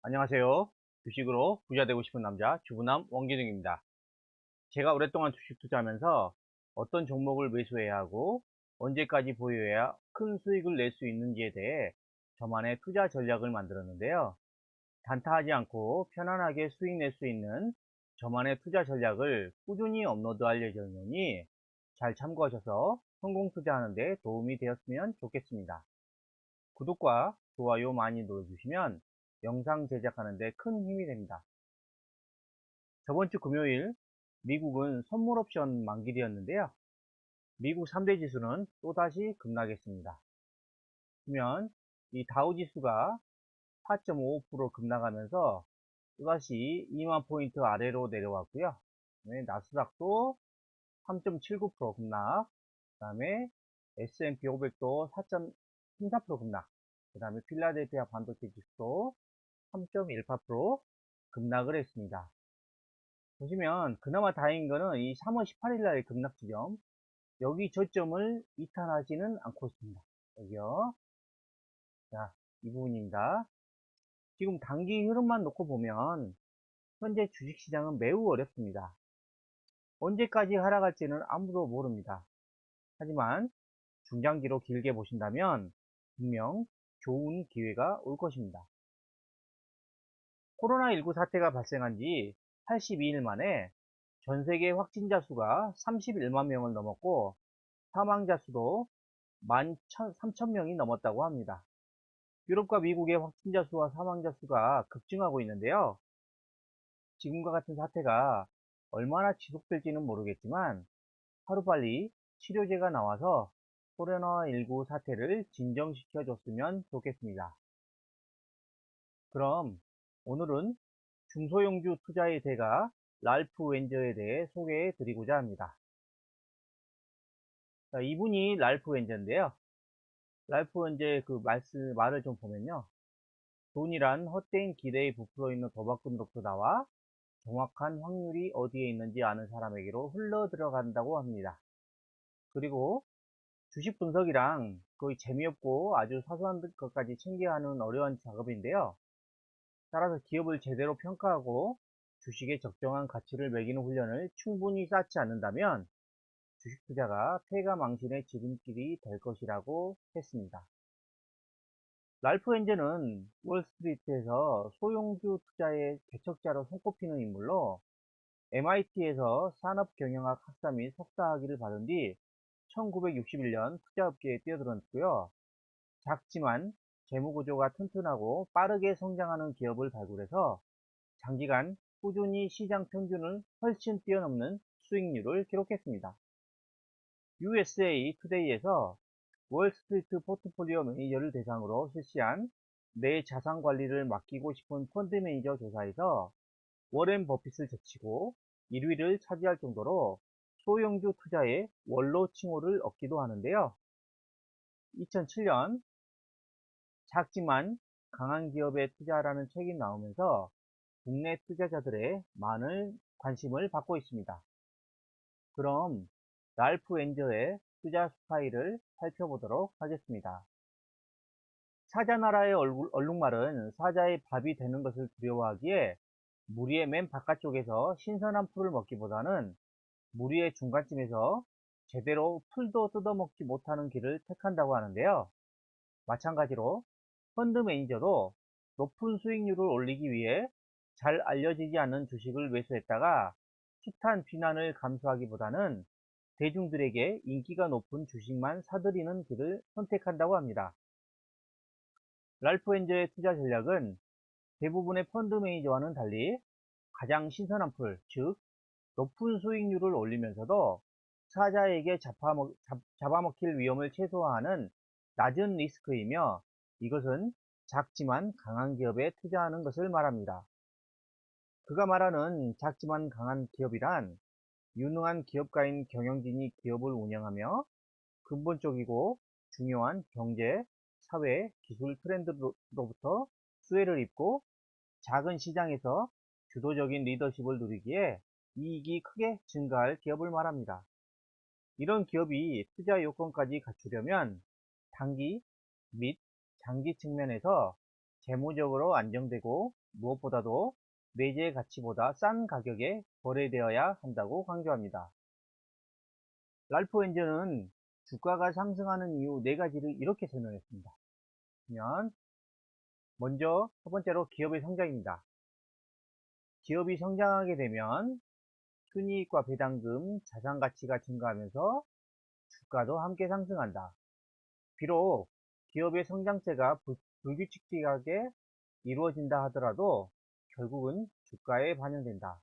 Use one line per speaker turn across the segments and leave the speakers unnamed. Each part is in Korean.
안녕하세요. 주식으로 부자 되고 싶은 남자 주부남 원기둥입니다. 제가 오랫동안 주식 투자하면서 어떤 종목을 매수해야 하고 언제까지 보유해야 큰 수익을 낼 수 있는지에 대해 저만의 투자 전략을 만들었는데요. 단타하지 않고 편안하게 수익 낼 수 있는 저만의 투자 전략을 꾸준히 업로드할 예정이니 잘 참고하셔서 성공 투자하는 데 도움이 되었으면 좋겠습니다. 구독과 좋아요 많이 눌러주시면 영상 제작하는 데 큰 힘이 됩니다. 저번 주 금요일 미국은 선물 옵션 만기이었는데요. 미국 3대 지수는 또다시 급락했습니다. 그러면 이 다우 지수가 4.55% 급락하면서 또다시 2만 포인트 아래로 내려왔고요. 나스닥도 3.79% 급락, 그 다음에 S&P 500도 4.34% 급락, 그 다음에 필라델피아 반도체 지수도 3.18% 급락을 했습니다. 보시면 그나마 다행인 거는 이 3월 18일 날의 급락 지점, 여기 저점을 이탈하지는 않고 있습니다. 여기요. 자, 이 부분입니다. 지금 단기 흐름만 놓고 보면 현재 주식시장은 매우 어렵습니다. 언제까지 하락할지는 아무도 모릅니다. 하지만 중장기로 길게 보신다면 분명 좋은 기회가 올 것입니다. 코로나19 사태가 발생한 지 82일 만에 전 세계 확진자 수가 31만 명을 넘었고 사망자 수도 13,000명이 넘었다고 합니다. 유럽과 미국의 확진자 수와 사망자 수가 급증하고 있는데요. 지금과 같은 사태가 얼마나 지속될지는 모르겠지만 하루빨리 치료제가 나와서 코로나19 사태를 진정시켜 줬으면 좋겠습니다. 그럼 오늘은 중소형주 투자의 대가 랄프 웬저에 대해 소개해 드리고자 합니다. 자, 이분이 랄프 웬저인데요. 랄프 웬저의 그 말을 좀 보면요. 돈이란 헛된 기대에 부풀어 있는 도박꾼으로부터 나와 정확한 확률이 어디에 있는지 아는 사람에게로 흘러 들어간다고 합니다. 그리고 주식 분석이랑 거의 재미없고 아주 사소한 것까지 챙겨야 하는 어려운 작업인데요. 따라서 기업을 제대로 평가하고 주식에 적정한 가치를 매기는 훈련을 충분히 쌓지 않는다면 주식 투자가 폐가망신의 지름길이 될 것이라고 했습니다. 랄프 엔저는 월스트리트에서 소형주 투자의 개척자로 손꼽히는 인물로 MIT에서 산업경영학 학사 및 석사학위를 받은 뒤 1961년 투자업계에 뛰어들었고요. 작지만 재무구조가 튼튼하고 빠르게 성장하는 기업을 발굴해서 장기간 꾸준히 시장 평균을 훨씬 뛰어넘는 수익률을 기록했습니다. USA 투데이에서 월스트리트 포트폴리오 매니저를 대상으로 실시한 내 자산 관리를 맡기고 싶은 펀드 매니저 조사에서 워렌 버핏을 제치고 1위를 차지할 정도로 소형주 투자의 원로 칭호를 얻기도 하는데요. 2007년 작지만 강한 기업에 투자라는 책이 나오면서 국내 투자자들의 많은 관심을 받고 있습니다. 그럼 랄프 웬저의 투자 스타일을 살펴보도록 하겠습니다. 사자나라의 얼룩말은 사자의 밥이 되는 것을 두려워하기에 무리의 맨 바깥쪽에서 신선한 풀을 먹기보다는 무리의 중간쯤에서 제대로 풀도 뜯어먹지 못하는 길을 택한다고 하는데요. 마찬가지로 펀드 매니저도 높은 수익률을 올리기 위해 잘 알려지지 않는 주식을 매수했다가 숱한 비난을 감수하기보다는 대중들에게 인기가 높은 주식만 사들이는 길을 선택한다고 합니다. 랄프 엔저의 투자 전략은 대부분의 펀드 매니저와는 달리 가장 신선한 풀, 즉 높은 수익률을 올리면서도 사자에게 잡아먹힐 위험을 최소화하는 낮은 리스크이며 이것은 작지만 강한 기업에 투자하는 것을 말합니다. 그가 말하는 작지만 강한 기업이란 유능한 기업가인 경영진이 기업을 운영하며 근본적이고 중요한 경제, 사회, 기술 트렌드로부터 수혜를 입고 작은 시장에서 주도적인 리더십을 누리기에 이익이 크게 증가할 기업을 말합니다. 이런 기업이 투자 요건까지 갖추려면 단기 및 장기 측면에서 재무적으로 안정되고 무엇보다도 매제의 가치보다 싼 가격에 거래되어야 한다고 강조합니다. 랄프 웬저는 주가가 상승하는 이유 4가지를 이렇게 설명했습니다. 그러면 먼저 첫 번째로 기업의 성장입니다. 기업이 성장하게 되면 순이익과 배당금, 자산 가치가 증가하면서 주가도 함께 상승한다. 비록 기업의 성장세가 불규칙하게 이루어진다 하더라도 결국은 주가에 반영된다.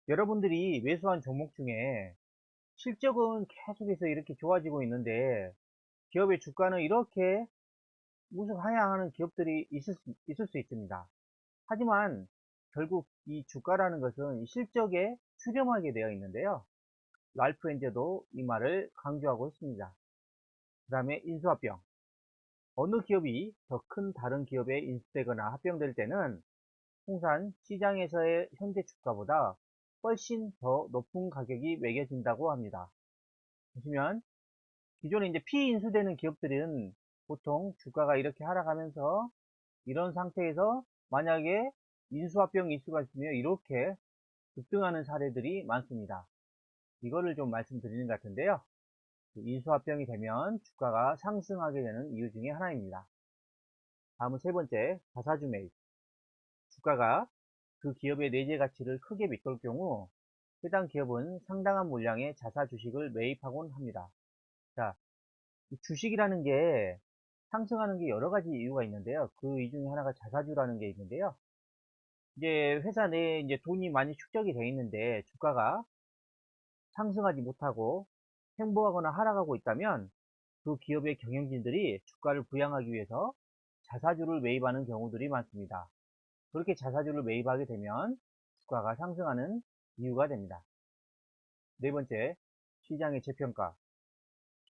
여러분들이 매수한 종목 중에 실적은 계속해서 이렇게 좋아지고 있는데 기업의 주가는 이렇게 우승 하향하는 기업들이 있을 수 있습니다. 하지만 결국 이 주가라는 것은 실적에 수렴하게 되어 있는데요. 랄프 웬저도 이 말을 강조하고 있습니다. 그 다음에 인수합병. 어느 기업이 더 큰 다른 기업에 인수되거나 합병될 때는 통상 시장에서의 현재 주가보다 훨씬 더 높은 가격이 매겨진다고 합니다. 보시면 기존에 이제 피인수되는 기업들은 보통 주가가 이렇게 하락하면서 이런 상태에서 만약에 인수합병 이슈가 있으면 이렇게 급등하는 사례들이 많습니다. 이거를 좀 말씀드리는 것 같은데요. 인수합병이 되면 주가가 상승하게 되는 이유 중에 하나입니다. 다음은 세 번째, 자사주 매입. 주가가 그 기업의 내재 가치를 크게 밑돌 경우 해당 기업은 상당한 물량의 자사 주식을 매입하곤 합니다. 자, 주식이라는 게 상승하는 게 여러 가지 이유가 있는데요. 그 이유 중에 하나가 자사주라는 게 있는데요. 이제 회사 내에 이제 돈이 많이 축적이 되어 있는데 주가가 상승하지 못하고 횡보하거나 하락하고 있다면 그 기업의 경영진들이 주가를 부양하기 위해서 자사주를 매입하는 경우들이 많습니다. 그렇게 자사주를 매입하게 되면 주가가 상승하는 이유가 됩니다. 네 번째, 시장의 재평가.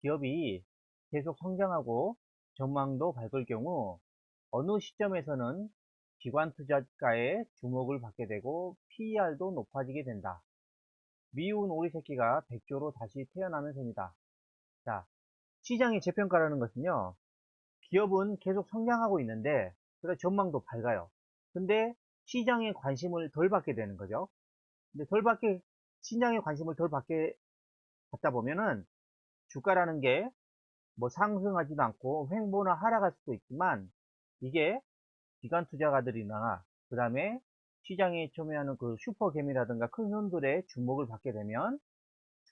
기업이 계속 성장하고 전망도 밝을 경우 어느 시점에서는 기관 투자가의 주목을 받게 되고 PER도 높아지게 된다. 미운 오리 새끼가 백조로 다시 태어나는 셈이다. 자, 시장의 재평가라는 것은요, 기업은 계속 성장하고 있는데, 그래 전망도 밝아요. 근데 시장의 관심을 덜 받게 되는 거죠. 근데 시장의 관심을 덜 받게 받다 보면은 주가라는 게 뭐 상승하지도 않고 횡보나 하락할 수도 있지만 이게 기관 투자가들이나 그 다음에 시장에 참여하는 그 슈퍼개미라든가 큰 손들의 주목을 받게 되면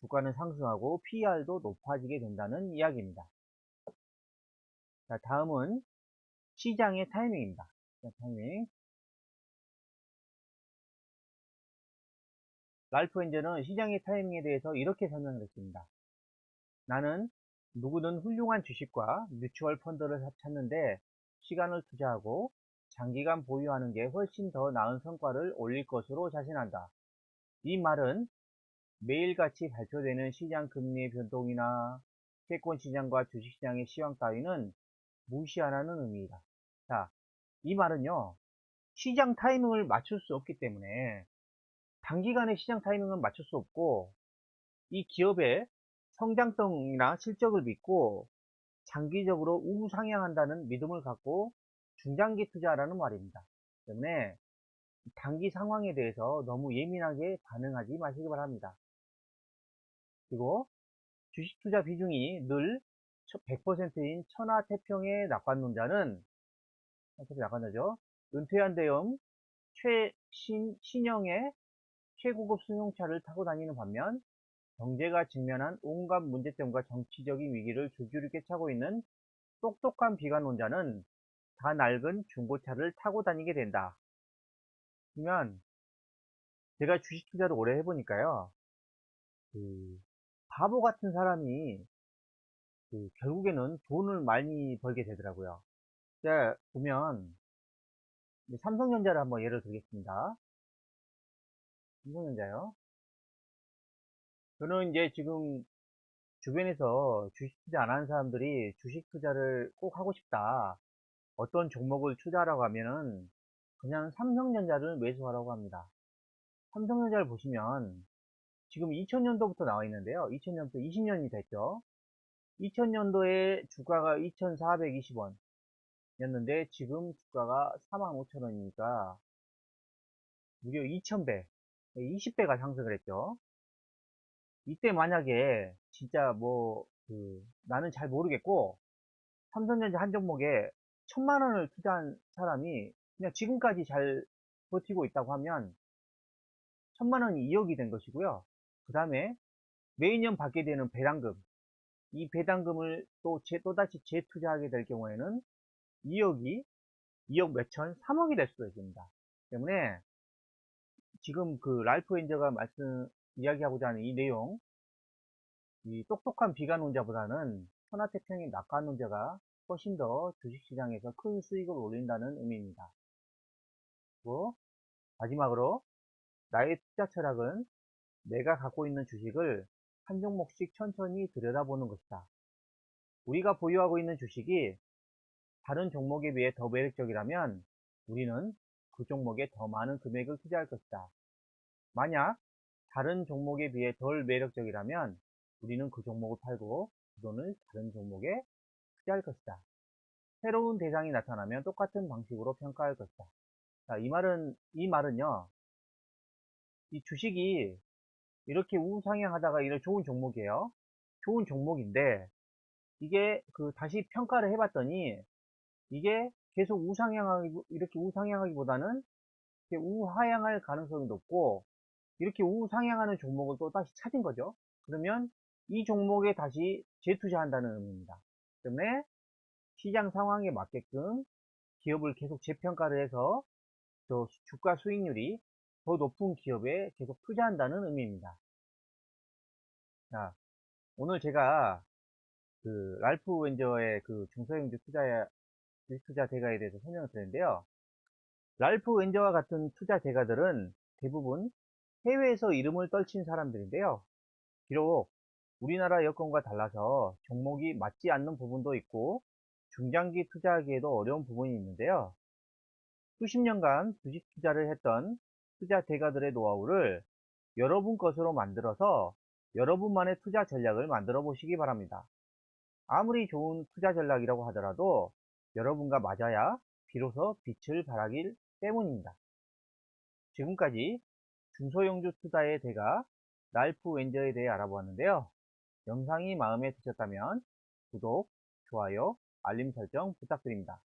주가는 상승하고 PER도 높아지게 된다는 이야기입니다. 자, 다음은 시장의 타이밍입니다. 자, 타이밍. 랄프 웬저는 시장의 타이밍에 대해서 이렇게 설명을 했습니다. 나는 누구든 훌륭한 주식과 뮤추얼 펀드를 찾는데 시간을 투자하고 장기간 보유하는 게 훨씬 더 나은 성과를 올릴 것으로 자신한다. 이 말은 매일같이 발표되는 시장 금리의 변동이나 채권 시장과 주식 시장의 시황 따위는 무시하라는 의미이다. 자, 이 말은요, 시장 타이밍을 맞출 수 없기 때문에 단기간에 시장 타이밍은 맞출 수 없고 이 기업의 성장성이나 실적을 믿고 장기적으로 우상향한다는 믿음을 갖고 중장기 투자라는 말입니다. 때문에 단기 상황에 대해서 너무 예민하게 반응하지 마시기 바랍니다. 그리고 주식 투자 비중이 늘 100%인 천하태평의 낙관론자는 어차피 낙관자죠. 은퇴한 다음 신형의 최고급 승용차를 타고 다니는 반면 경제가 직면한 온갖 문제점과 정치적인 위기를 줄줄이 꿰차고 있는 똑똑한 비관론자는 다 낡은 중고차를 타고 다니게 된다. 그러면 제가 주식 투자를 오래 해보니까요. 바보 같은 사람이 결국에는 돈을 많이 벌게 되더라고요. 제가 보면 삼성전자를 한번 예를 들겠습니다. 삼성전자요. 저는 이제 지금 주변에서 주식 투자 안 하는 사람들이 주식 투자를 꼭 하고 싶다. 어떤 종목을 투자하라고 하면은 그냥 삼성전자를 매수하라고 합니다. 삼성전자를 보시면 지금 2000년도부터 나와 있는데요. 2000년부터 20년이 됐죠. 2000년도에 주가가 2420원. 였는데 지금 주가가 45,000원이니까 무려 2000배, 20배가 상승을 했죠. 이때 만약에 진짜 나는 잘 모르겠고 삼성전자 한 종목에 1000만원을 투자한 사람이 그냥 지금까지 잘 버티고 있다고 하면 1000만원이 2억이 된 것이고요. 그 다음에 매년 받게 되는 배당금, 이 배당금을 또다시 재투자하게 될 경우에는 2억이 2억 몇천, 3억이 될 수도 있습니다. 때문에 지금 그 랄프 엔저가 이야기하고자 하는 이 내용, 이 똑똑한 비관론자보다는 천하태평의 낙관론자가 훨씬 더 주식시장에서 큰 수익을 올린다는 의미입니다. 그리고 마지막으로 나의 투자 철학은 내가 갖고 있는 주식을 한 종목씩 천천히 들여다보는 것이다. 우리가 보유하고 있는 주식이 다른 종목에 비해 더 매력적이라면 우리는 그 종목에 더 많은 금액을 투자할 것이다. 만약 다른 종목에 비해 덜 매력적이라면 우리는 그 종목을 팔고 그 돈을 다른 종목에 투자할 것이다. 새로운 대상이 나타나면 똑같은 방식으로 평가할 것이다. 자, 이 말은요, 이 주식이 이렇게 우상향하다가 이런 좋은 종목이에요. 좋은 종목인데, 이게 다시 평가를 해봤더니, 이게 계속 이렇게 우상향하기보다는 이렇게 우하향할 가능성이 높고, 이렇게 우상향하는 종목을 또 다시 찾은 거죠. 그러면 이 종목에 다시 재투자한다는 의미입니다. 때문에 시장 상황에 맞게끔 기업을 계속 재평가를 해서 주가 수익률이 더 높은 기업에 계속 투자한다는 의미입니다. 자, 오늘 제가 랄프 웬저의 중소형주 투자 대가에 대해서 설명을 드렸는데요. 랄프 웬저와 같은 투자 대가들은 대부분 해외에서 이름을 떨친 사람들인데요. 비록 우리나라 여건과 달라서 종목이 맞지 않는 부분도 있고 중장기 투자하기에도 어려운 부분이 있는데요. 수십 년간 주식 투자를 했던 투자 대가들의 노하우를 여러분 것으로 만들어서 여러분만의 투자 전략을 만들어 보시기 바랍니다. 아무리 좋은 투자 전략이라고 하더라도 여러분과 맞아야 비로소 빛을 발하기 때문입니다. 지금까지 중소형주 투자의 대가 랄프 웬저에 대해 알아보았는데요. 영상이 마음에 드셨다면 구독, 좋아요, 알림 설정 부탁드립니다.